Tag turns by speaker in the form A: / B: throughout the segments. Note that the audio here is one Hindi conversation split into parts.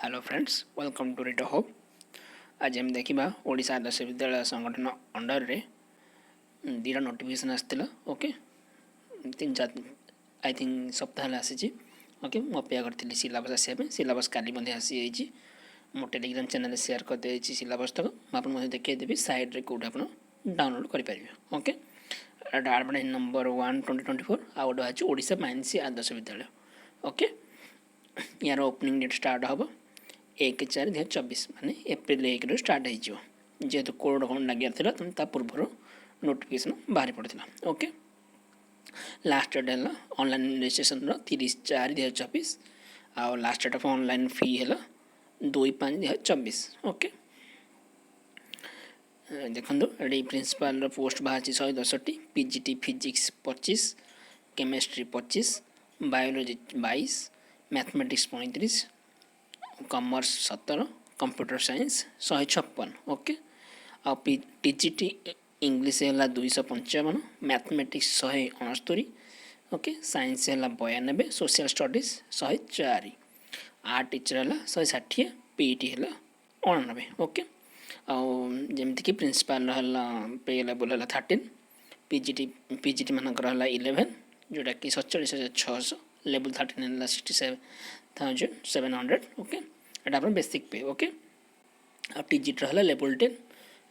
A: हेलो फ्रेंड्स, वेलकम टू रिटो होप। आज हम देखा ओडिशा आदर्श विद्यालय संगठन अंडर रे दीटा नोटिफिकेशन आसाला। ओके, तीन चार आई थिंक सप्ताह आसी। ओके, मुझे अपेक्षा करी सिलेबस आसापे। सिलेबस काली आसी मो टेलीग्राम चैनल शेयर करदे सिलेबस तक मुझे देखी साइड्रे कौट आप डाउनलोड करेंगे। ओके, एडवर्टाइजमेंट नंबर 1/2024 आउ गोटे ओडिशा माइंस आदर्श विद्यालय। ओके, यार ओपनिंग डेट स्टार्ट हम 1/4/2024 माने एप्रिल 1 रु स्टार्ट हो जेहेतु कोड कौन लगे ता पूर्व नोटिफिकेशन बाहरी पड़ा। ओके, लास्ट डेट है ऑनलाइन रजिस्ट्रेशन 30/4/2024 आउ last date of online fee है 2/5/2024। ओके, देखो ये प्रिंसिपल पोस्ट बाहर 110टी, PGT physics 25, chemistry 25, biology 22, mathematics 35, commerce 17, computer science 156। Okay, आ टीजीटी इंग्लीश है 255, मैथमेटिक्स 169, ओके, साइंस है 92, सोशल स्टडीज 104, आर्ट टीचर है 160, पीईटी है 89। ओके, आमती प्रिंसिपाल पे लेवल है 13, पीजीटी मानकर 11 जोटा कि 47,600, लेवल 13 है 67,700। ओके, यहाँ पर बेसिक पे। ओके, आ टीजीटी है लेवल 10,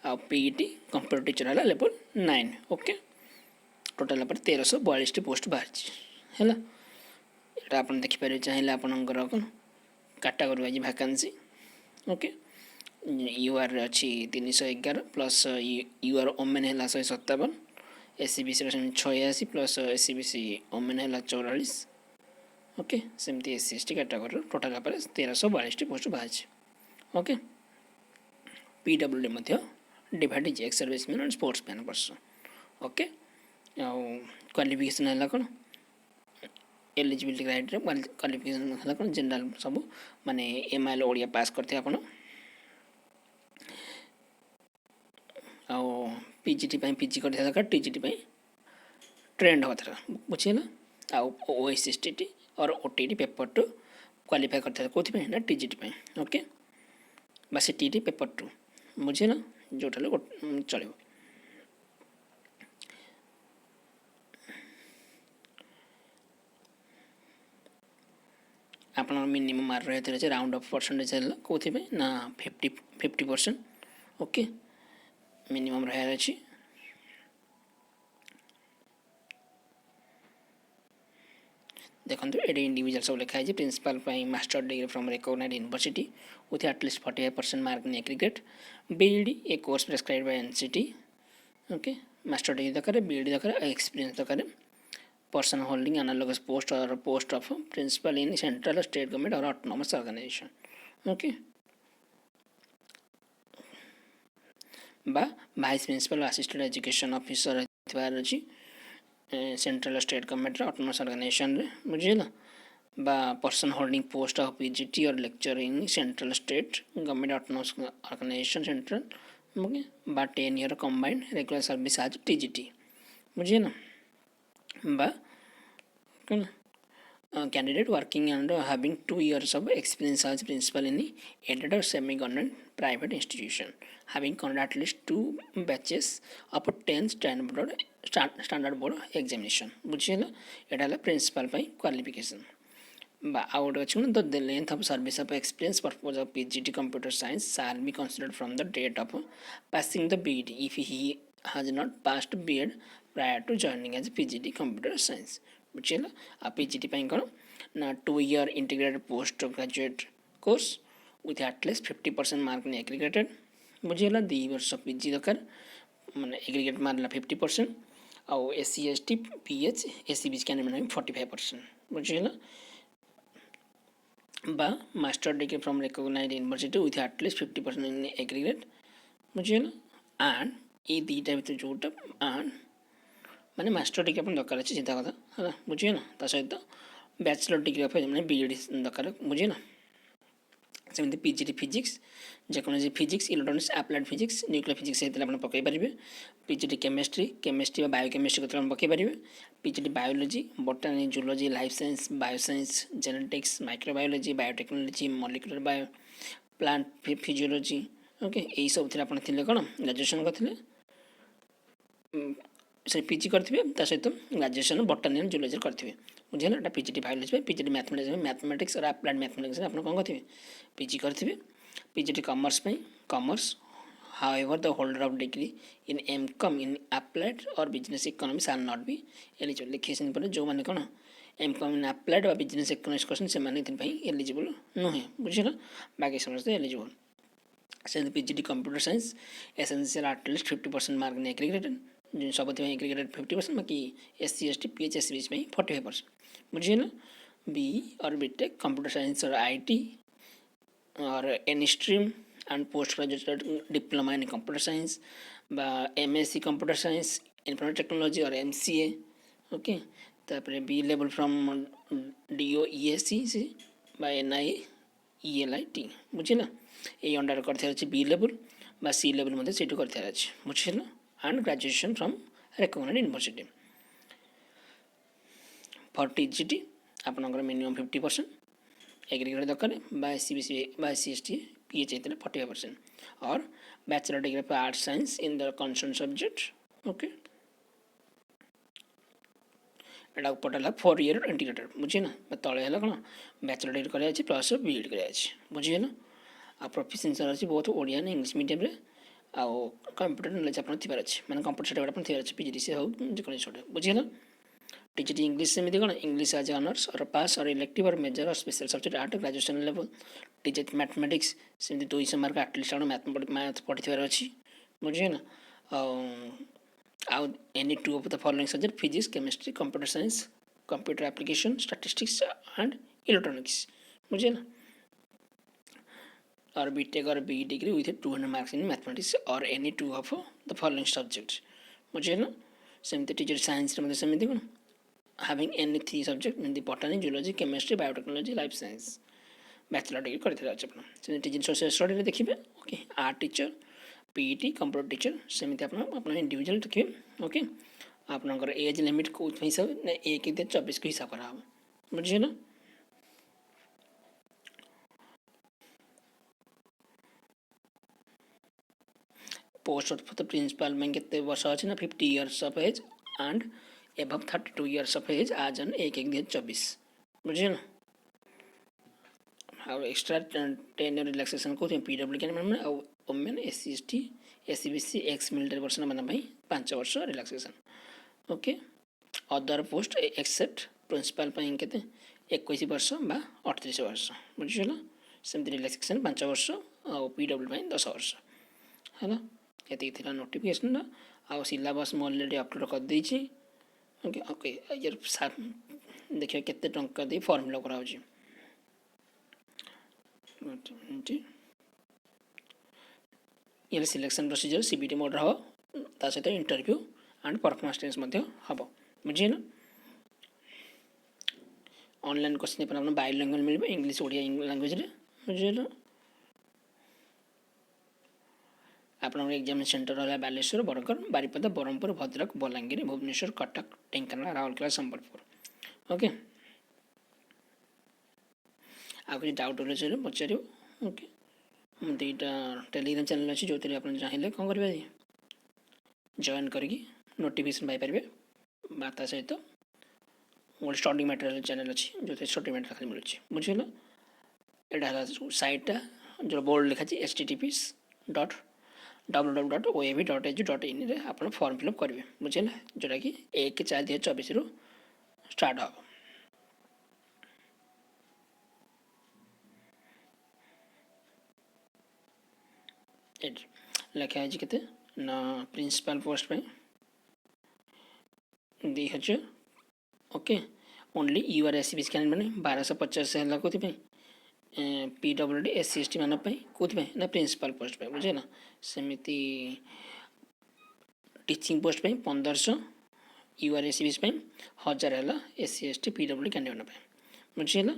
A: आ पीईटी कंप्यूटर टीचर है लेवल 9। ओके, टोटाल 1342 पोस्ट बाहरी है। यहाँ आप देखिपारे चाहिए आपंकर कौन category wise vacancy. Okay, UR अच्छी 311 प्लस यूआर ओमेन है 157, एससीबीसी 86 प्लस एससीबीसी ओमेन है 44। ओके, सेमती SC ST category total 1342 post बाहरी। Okay, PWD divide ex serviceman and sportsman person. Okay, qualification है कौन एलिजिबिलिटी क्राइटेरिया क्वालिफिकेशन है कौन जनरल सब माने एमआईएल ओडिया पास करते आप पीजीटी पीजी कर दरकार, टीजीटी ट्रेंड हवा दरकार बुझेगा। आउ ओएसएसटी और ओटीटी पेपर 2 क्वालिफाई करते कौन ना टीजीटी। ओके, बस टीटी पेपर 2 बुझेगा जोटा चलो। आप मिनिमम मार्क रही है राउंड ऑफ परसेंटेज है कौन ना 50%। ओके, मिनिमम रहा अच्छी। देखो ये इंडिविजुअल सब लिखाई है principal master degree from recognised university with at least 45% mark in aggregate, BEd a course prescribed by NCT. Okay, master degree दरकार, बीईडी दरकार, एक्सपीरियंस दरकार, पर्सन होल्डिंग एनालॉगस पोस्ट और post of principal in central state government और autonomous organisation. Okay, vice principal assistant education officer अच्छी central state government autonomous organisation बुझेगा, person holding post of PGT और lecture in central state government autonomous organisation central. Okay, 10 year combined regular service आज टीजीटी बुझे ना। Candidate working and having 2 years of experience as principal in aided or semi-government private institution, having conducted at least 2 batches of 10 standard board examination बुझेगा। यहाँ प्रिंसिपल क्वालिफिकेशन आउट अच्छे the length of service of experience purpose of PGT computer science shall be considered from the date of passing the BEd if he has not passed BEd prior to joining as PGT computer science बुझेगा। आ पीजीटी कौन ना 2 year integrated post graduate course with at least 50% mark in aggregated बुझेगा। 2 वर्ष पीजी दरकार मैंने एग्रीगेट मार्क 50% आउ SC ST PH SC BC candidate 45% बुझेगा। Master degree from recognised university with at least 50% in aggregate बुझेगा। एंड ये दुईटा भर जोटा एंड माने मास्टर डिग्री अपन दरकार अच्छे चिंता कथा है बुझे ना। ता सहित बैचलर डिग्री मैंने बीएड दरकार बुझे ना। सेमती पीजीटी फिजिक्स जेकोसी physics electronics applied physics nuclear physics होते आप पकई पारे पीजीटी केमिस्ट्री बायोकेमिस्ट्री को पकई पारे PGT biology बोटानी zoology life science bioscience genetics microbiology biotechnology molecular bio plant physiology okay यही सब थे आपन थिले कौन ग्रेजुएशन करते से पीजी करेंगे ता सहित ग्रेजुएशन बोटानी एंड जूलोजी करेंगे बुझे ना पीजीटी बायोलोजी पीजीटी मैथमेटिक्स और अप्लाइड मैथमेटिक्स आप कौन करेंगे पीजी करेंगे PGT commerce commerce however the holder of degree in MCOM in applied or business economy shall not be eligible लिखे पर जो मैंने कौन MCOM in applied और business economics क्वेश्चन से माने एलिजिबल नुहे बुझे ना बाकी समझते एलिजिबल से PGT computer science essential at least 50% mark ने एग्रीगेटेड जो सब एग्रीगेटेड 50% बाकी SC ST PH SC में 45% बुझे ना बी और बीटेक कंप्यूटर साइंस और IT और any stream and post graduate diploma in computer science बा MSc computer science information technology और MCA ओके तापर बी लेवल फ्रॉम DOESC से बा NI ELIT बुझे ना ये अंडर करते अच्छे बी लेवल बा सी लेवल मध्य सीट करते अच्छे बुझे ना and graduation from recognised university for TGT आपनकर मिनिमम 50% एग्रीगेट दरकार बा SC ST PH होते 45% और बैचलर डिग्री पर arts science in the concern subject okay एटा पटल 4 ईयर इंटीग्रेटेड बुझे ना तले है कौन बैचलर डिग्री कराई प्लस बीएड कराई बुझे ना आ प्रोफिशिएंसी अच्छी बहुत ओडिया ना इंग्लिश मीडियम रे आउ कंप्यूटर नॉलेज आपन थिबार अछि माने कंप्यूटर सर्टिफिकेट आपन थिबार अछि पीजीडीसी हो जे कोन छोटे बुझे ना टीजीटी इंग्लिश से कौन इंग्लिश एज ऑनर्स और पास और इलेक्टिव और मेजर और special subject art graduation level TGT mathematics सेमती 200 मार्क एटलिस्ट मैथ पढ़ी अच्छी बुझे ना आउ any two of the following subject physics chemistry computer science computer application statistics and electronics बुझे ना और बीटेक और B degree with 200 marks in mathematics और any two of the following subject बुझे ना सेमती टीचर साइंस सेमती कौन having any 3 subject in the botany zoology chemistry biotechnology life science bachelor degree करते अच्छे टीचिंग सोशल स्टडी देखिए okay art teacher PET computer teacher सेमती आप इंडिविजुअल देखिए ओके आपनकर एज लिमिट को हिसाब 1/24 को हिसाब करा बुझे ना पोस्ट ऑफ द प्रिंसिपल में केते वर्ष अछि ना 50 years of age and above 32 years of age आज ऑन 1/24 बुझे ना और एक्स्ट्रा 10 ईयर रिलैक्सेशन को पीडब्ल्यू के माने और women SC ST SC BC ex military person माने भाई 5 वर्ष relaxation okay other post except principal ପାଇଁ केते 21 वर्ष बा 38 वर्ष बुझिला सेमती रिलैक्सेशन 5 वर्ष और पीडब्ल्यू ପାଇଁ 10 वर्ष हैला एति थिला नोटिफिकेशन ना आ सिलेबस म ऑलरेडी अपलोड कर दै छी ओके ओके यार देखिए केते टंका दे फॉर्म फिल करा होची ये सिलेक्शन प्रोसीजर सीबीटी मोड रहो ता सहित इंटरव्यू एंड परफॉर्मेंस टेस्ट मध्य हबो बुझिए ना ऑनलाइन क्वेश्चन पर आपन बाय लैंग्वेज मिलबे इंग्लिश ओडिया लैंग्वेज रे बुझिए ना आपन एग्जाम सेंटर रहा बालेश्वर बरगढ़ बारिपदा ब्रह्मपुर भद्रक बलांगीर भुवनेश्वर कटक ढेंकानाल राउरकेला संबलपुर ओके आप डाउट हो पचार ओके दुईटा टेलीग्राम चैनल अच्छी जो आप चाहिए कौन करेंगे जॉइन करके नोटिफिकेशन पाइपर बाता सहित गोटे स्टडी मटेरियल चैनल अच्छी जो स्टडी मटेरियल खाली मिलूँ बुझेगा यहाँ साइटा जो बोर्ड लिखा https://www.oav.edu.in आप फॉर्म फिलअप करेंगे बुझेगा जोटा कि 1/4/2024 रु स्टार्ट हम लिखा है के ना प्रिंसिपल पोस्ट पे 2000 ओके ओनली यूआर एससीबी स्कैन मैंने 1250 है कौन पीडब्ल्यूडी SC ST मान कौन ना प्रिंसिपल पोस्ट पे बुझे ना सेमती टीचिंग पोस्ट पे 1500 यूआर एससीबी 1000 है SC ST पीडब्ल्यूडी कैंडिडेट बुझे ना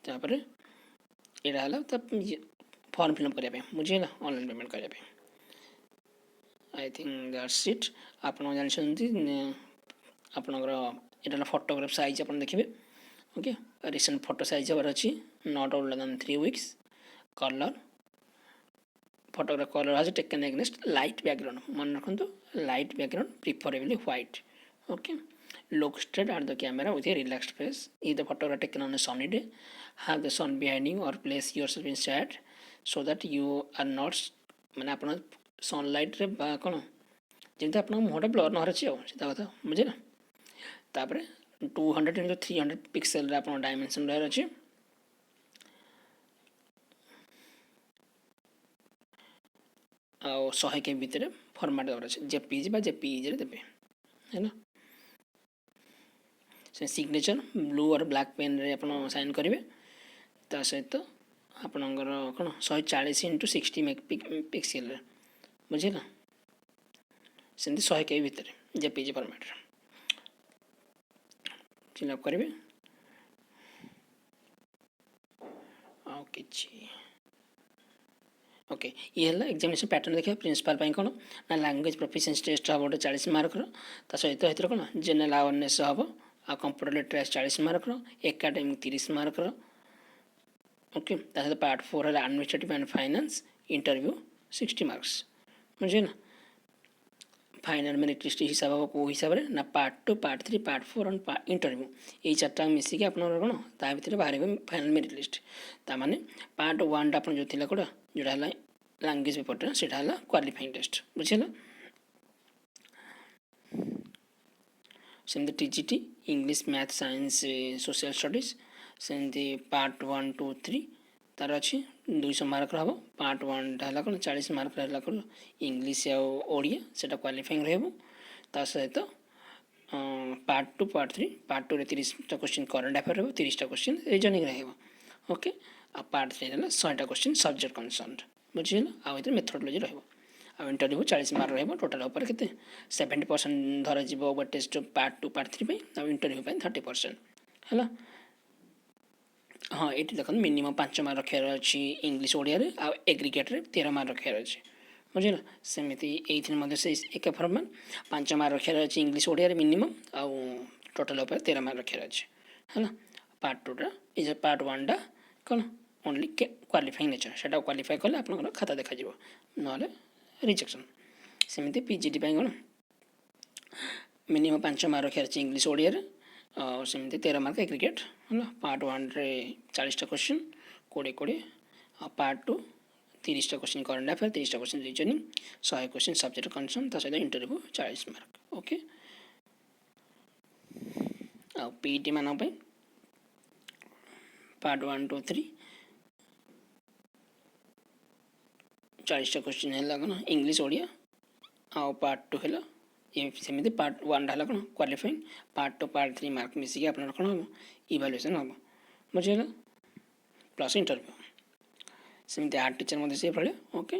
A: तापर यहाँ है फॉर्म फिलअप करने बुझेगा ऑनलाइन पेमेंट करने आई थिंक दैट्स इट आप जानते आपणकर यहाँ फोटोग्राफ साइज आप देखिए ओके रिसेंट फोटो साइज हबार अच्छी not older than 3 weeks colour photograph colour आज टेकन एगेंस्ट लाइट बैकग्राउंड मन रखु light background preferably white okay look straight at the camera with a relaxed face if the photograph taken on a sunny day have the sun behind you or place yourself in shade so that you are not माने आपण सनलाइट रे कोन जेंते आपण मुहटा ब्लर न हरछि आ सीधा कथा बुझे ना तापरे 200 into 300 पिक्सेल रे आपण डायमेंशन रहर अछि आ 100 के भीतर फॉर्मेट रहर अछि जेपीजी बा जेपीजी रे देबे है ना से सिग्नेचर ब्लू और ब्लैक पेन रे आपण साइन करेंगे ता सहित आपणकर कौन 140 into 60 पिक्सेल बुझेगा सेमती 100 के भीतर जेपीजी फॉर्मेट फिलअप करेंगे ओके ये है एग्जामिनेशन पैटर्न देखिए प्रिंसिपल कौन ना लैंग्वेज प्रोफिशिएंसी टेस्ट हम गोटे 40 मार्क सहित ये कौन जनरल अवेयरनेस हम आ computer literacy 40 mark academic 30 mark okay सहित पार्ट 4 है administrative and finance interview 60 marks बुझे ना फाइनल मेरिट लिस्ट हिसाब हम कौ हिसाब से ना part 2 part 3 part 4 and interview ये चार्टा मिसिक आप कौन ता भर बाहर फाइनल मेरिट लिस्ट ताने पार्ट 1 आप जो थी कौटा जोटा लैंग्वेज पेपर से क्वालिफाइंग टेस्ट बुझेगा सेमती TGT English math science social studies सेमती पार्ट 1 2 3 तार अच्छी 200 मार्क हम पार्ट 1 है कौन 40 मार्क रहा कौन इंग्लिश आड़िया से क्वालिफाइंग रहा सहित part 2 part 3 part 2 30 question current affair रहा 30 क्वेश्चन रीजनिंग रहा ओके आ पार्ट 3 है 100 क्वेश्चन सब्जेक्ट कंसर्न बुझे आउ मेथडोलोजी रहा इंटरव्यू 40 मार्क रहा टोटाल उपर के 70% धर जी टेस्ट पार्ट 2 पार्ट 3 इंटरव्यू 30% है हाँ ये देखो मिनिमम 5 मार्क रखार अच्छी इंग्लिश ओडिया एग्रिगेट 13 मार्क रखार अच्छे बुझे सेमती ये से एक फॉर्मेट 5 मार्क रखार अच्छे इंग्लिश ओडिया मिनिमम आउ टोटाल उपर 13 मार्क रखार अच्छे है पार्ट 2 टा पार्ट 1 टा कौन ओनली क्वालिफाइंग नेचर से क्वालिफाई कले आप खाता देखा ना रिजेक्शन सेमती पीजीटी कौन मिनिमम 5 मार्क रखार अच्छे इंग्लिश ओडिया सेमती 13 मार्क एग्रिगेट है पार्ट 1 रे 40 question 20 part 2 30 question current affair 30 question reasoning 100 question subject concern सहित इंटरव्यू 40 मार्क ओके आ पीईटी मान पार्ट 1 2 3 40 क्वेश्चन है कौन इंग्लिश ओडिया आ पार्ट 2 है सेमती पार्ट 1 है कौन क्वालिफाइंग पार्ट 2 पार्ट 3 मार्क मिसिक आप कौन हम इवालुएसन हम बुझेगा प्लस इंटरव्यू सेमती आर्ट टीचर से भाई ओके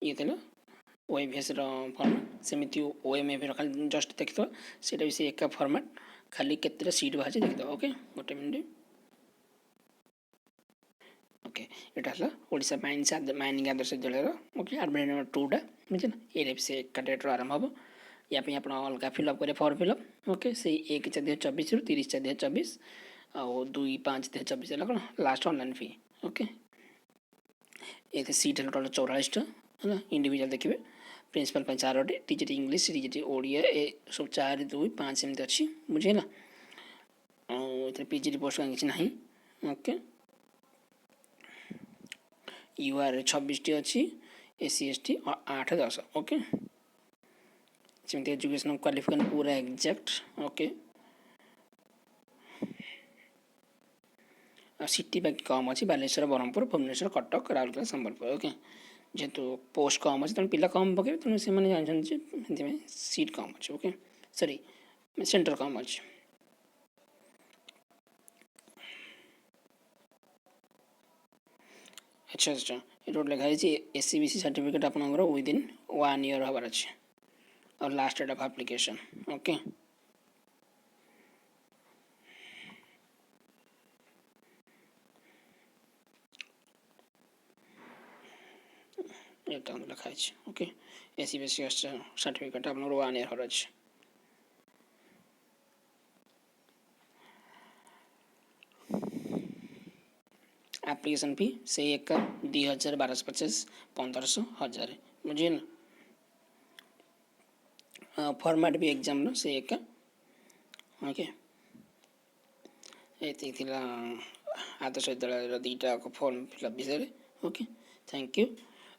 A: ये थे ओएवीएस फॉर्मेट सेमती ओएमएवी खाली जस्ट देखिए से भी से एक फॉर्मेट खाली केते सीट बाहर देखिए ओके गोटे मिनट ओके यहाँ है Odisha mining mining Adarsh Vidyalaya okay advertisement 2 टा बुझे ना ये से एक डेट आरंभ हम या आप अलग फिलअप करें फॉर्म फिलअप ओके से 1/4/2024 रु 30/4/2024 आउ 2/5/2024 है कौन लास्ट ऑनलाइन फी ओके ये सीट है टोटल 44 है इंडिविजुअल देखिए principal 4 TGT English TGT Odia ए सब 4 2 5 एमती अच्छी बुझे ना पीजीटी पोस्ट किसी ना ओके यूआर 26 अच्छी एससी एसटी 8 10 ओके सेमती एजुकेशन क्वालिफिकेशन पूरा एग्जैक्ट ओके सिटी बाकी कम अच्छी बालेश्वर ब्रह्मपुर भुवनेश्वर कटक राउरकेला संबलपुर ओके जेहेतु पोस्ट कम अच्छे तेणु पिला कम पकड़े तेणु से जानते सीट कम अच्छे ओके सॉरी सेंटर कम अच्छे अच्छा अच्छा ये लिखा है एससीबीसी सर्टिफिकेट आप विदिन 1 year हबार अच्छे और last date of application okay ये लिखा है ओके एसीबीएसई सर्टिफिकेट आप 1 ईयर अच्छे एप्लिकेशन फी से 2,1250 1500 1000 बुझे ना फॉर्मेट भी एग्जाम से एक ओके ये आदर्श विद्यालय दुईटा फॉर्म फिलअप विषय ओके थैंक यू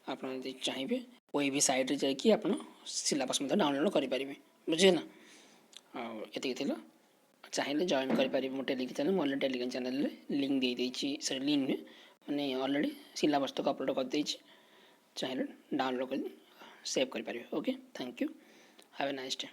A: आप चाहिए कोई भी साइट जाकि आप सिलेबस डाउनलोड करेंगे बुझे ना ये चाहिए जॉइन करेंगे मो टेलीग्राम चैनल मोर टेलीग्राम चैनल लिंक दे देछि सर लिंक मैंने ऑलरेडी सिलेबस तक अपलोड कर देछि चाहिए डाउनलोड कर सेव करेंगे okay thank you have a nice day.